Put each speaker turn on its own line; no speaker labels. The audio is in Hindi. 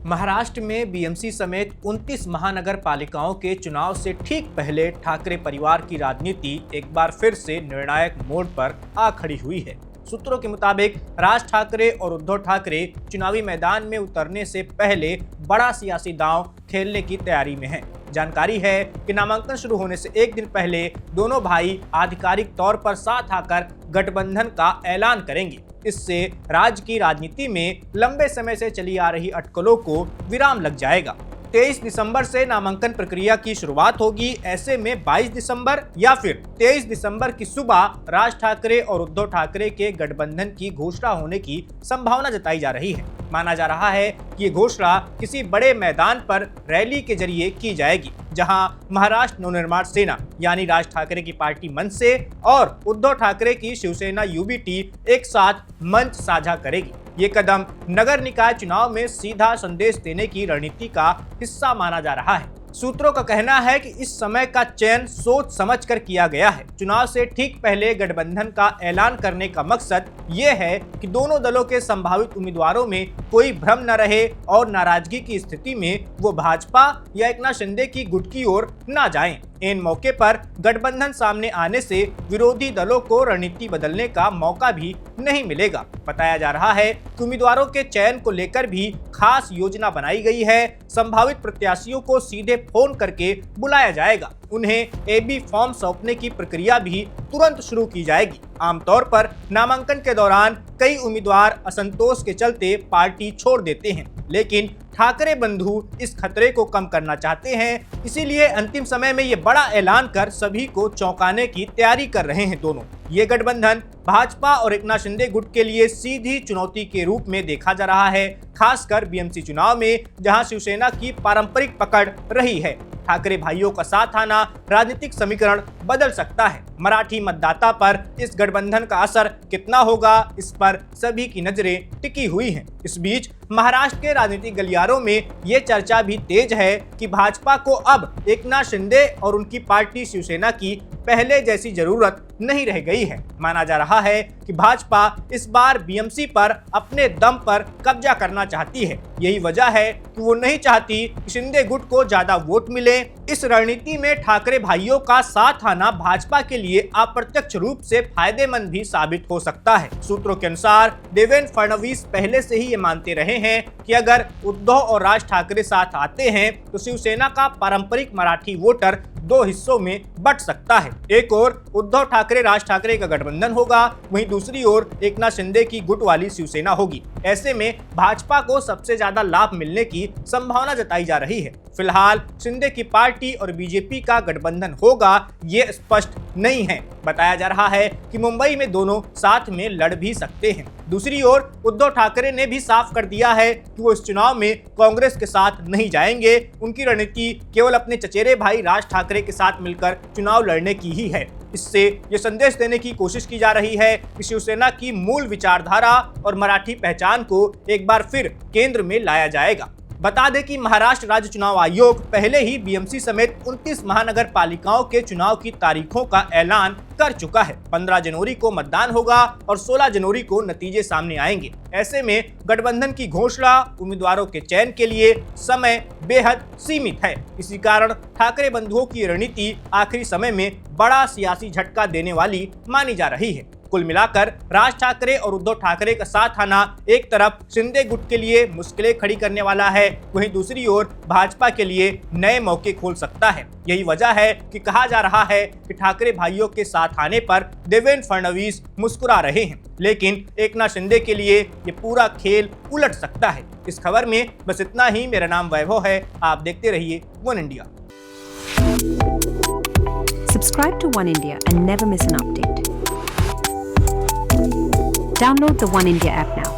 महाराष्ट्र में बीएमसी समेत 29 महानगर पालिकाओं के चुनाव से ठीक पहले ठाकरे परिवार की राजनीति एक बार फिर से निर्णायक मोड़ पर आ खड़ी हुई है। सूत्रों के मुताबिक राज ठाकरे और उद्धव ठाकरे चुनावी मैदान में उतरने से पहले बड़ा सियासी दांव खेलने की तैयारी में हैं। जानकारी है कि नामांकन शुरू होने से एक दिन पहले दोनों भाई आधिकारिक तौर पर साथ आकर गठबंधन का ऐलान करेंगे। इससे राज्य की राजनीति में लंबे समय से चली आ रही अटकलों को विराम लग जाएगा। 23 दिसंबर से नामांकन प्रक्रिया की शुरुआत होगी। ऐसे में 22 दिसंबर या फिर 23 दिसंबर की सुबह राज ठाकरे और उद्धव ठाकरे के गठबंधन की घोषणा होने की संभावना जताई जा रही है। माना जा रहा है कि ये घोषणा किसी बड़े मैदान पर रैली के जरिए की जाएगी, जहां महाराष्ट्र नवनिर्माण सेना यानी राज ठाकरे की पार्टी मनसे और उद्धव ठाकरे की शिवसेना यूबीटी एक साथ मंच साझा करेगी। ये कदम नगर निकाय चुनाव में सीधा संदेश देने की रणनीति का हिस्सा माना जा रहा है। सूत्रों का कहना है कि इस समय का चयन सोच समझकर किया गया है। चुनाव से ठीक पहले गठबंधन का ऐलान करने का मकसद ये है कि दोनों दलों के संभावित उम्मीदवारों में कोई भ्रम न रहे और नाराजगी की स्थिति में वो भाजपा या एकनाथ शिंदे की गुट की ओर न जाएं। इन मौके पर गठबंधन सामने आने से विरोधी दलों को रणनीति बदलने का मौका भी नहीं मिलेगा। बताया जा रहा है कि उम्मीदवारों के चयन को लेकर भी खास योजना बनाई गई है। संभावित प्रत्याशियों को सीधे फोन करके बुलाया जाएगा। उन्हें एबी फॉर्म सौंपने की प्रक्रिया भी तुरंत शुरू की जाएगी। आमतौर पर नामांकन के दौरान कई उम्मीदवार असंतोष के चलते पार्टी छोड़ देते हैं, लेकिन ठाकरे बंधु इस खतरे को कम करना चाहते हैं। इसीलिए अंतिम समय में ये बड़ा ऐलान कर सभी को चौंकाने की तैयारी कर रहे हैं। दोनों ये गठबंधन भाजपा और एकनाथ शिंदे गुट के लिए सीधी चुनौती के रूप में देखा जा रहा है, खासकर बीएमसी चुनाव में जहां शिवसेना की पारंपरिक पकड़ रही है। ठाकरे भाइयों का साथ आना राजनीतिक समीकरण बदल सकता है। मराठी मतदाता पर इस गठबंधन का असर कितना होगा, इस पर सभी की नजरें टिकी हुई हैं। इस बीच महाराष्ट्र के राजनीतिक गलियारों में ये चर्चा भी तेज है कि भाजपा को अब एकनाथ शिंदे और उनकी पार्टी शिवसेना की पहले जैसी जरूरत नहीं रह गई है। माना जा रहा है कि भाजपा इस बार बीएमसी पर अपने दम पर कब्जा करना चाहती है। यही वजह है कि वो नहीं चाहती कि शिंदे गुट को ज्यादा वोट मिले। इस रणनीति में ठाकरे भाइयों का साथ आना भाजपा के लिए अप्रत्यक्ष रूप से फायदेमंद भी साबित हो सकता है। सूत्रों के अनुसार देवेंद्र फडणवीस पहले से ही ये मानते रहे हैं कि अगर उद्धव और राज ठाकरे साथ आते हैं तो शिवसेना का पारंपरिक मराठी वोटर दो हिस्सों में बंट सकता है। एक ओर उद्धव ठाकरे राज ठाकरे का गठबंधन होगा, वहीं दूसरी ओर एकनाथ शिंदे की गुट वाली शिवसेना होगी। ऐसे में भाजपा को सबसे ज्यादा लाभ मिलने की संभावना जताई जा रही है। फिलहाल शिंदे की पार्टी और बीजेपी का गठबंधन होगा, ये स्पष्ट नहीं है। बताया जा रहा है कि मुंबई में दोनों साथ में लड़ भी सकते हैं। दूसरी ओर उद्धव ठाकरे ने भी साफ कर दिया है कि वो इस चुनाव में कांग्रेस के साथ नहीं जाएंगे। उनकी रणनीति केवल अपने चचेरे भाई राज ठाकरे के साथ मिलकर चुनाव लड़ने की ही है। इससे ये संदेश देने की कोशिश की जा रही है कि शिवसेना की मूल विचारधारा और मराठी पहचान को एक बार फिर केंद्र में लाया जाएगा। बता दें कि महाराष्ट्र राज्य चुनाव आयोग पहले ही बीएमसी समेत 29 महानगर पालिकाओं के चुनाव की तारीखों का ऐलान कर चुका है। 15 जनवरी को मतदान होगा और 16 जनवरी को नतीजे सामने आएंगे। ऐसे में गठबंधन की घोषणा उम्मीदवारों के चयन के लिए समय बेहद सीमित है। इसी कारण ठाकरे बंधुओं की रणनीति आखिरी समय में बड़ा सियासी झटका देने वाली मानी जा रही है। कुल मिलाकर राज ठाकरे और उद्धव ठाकरे का साथ आना एक तरफ शिंदे गुट के लिए मुश्किलें खड़ी करने वाला है, वहीं दूसरी ओर भाजपा के लिए नए मौके खोल सकता है। यही वजह है कि कहा जा रहा है कि ठाकरे भाइयों के साथ आने पर देवेंद्र फडणवीस मुस्कुरा रहे हैं, लेकिन एकनाथ शिंदे के लिए ये पूरा खेल उलट सकता है। इस खबर में बस इतना ही। मेरा नाम वैभव है, आप देखते रहिए one India.
Subscribe to One India and never miss an update. Download the One India app now.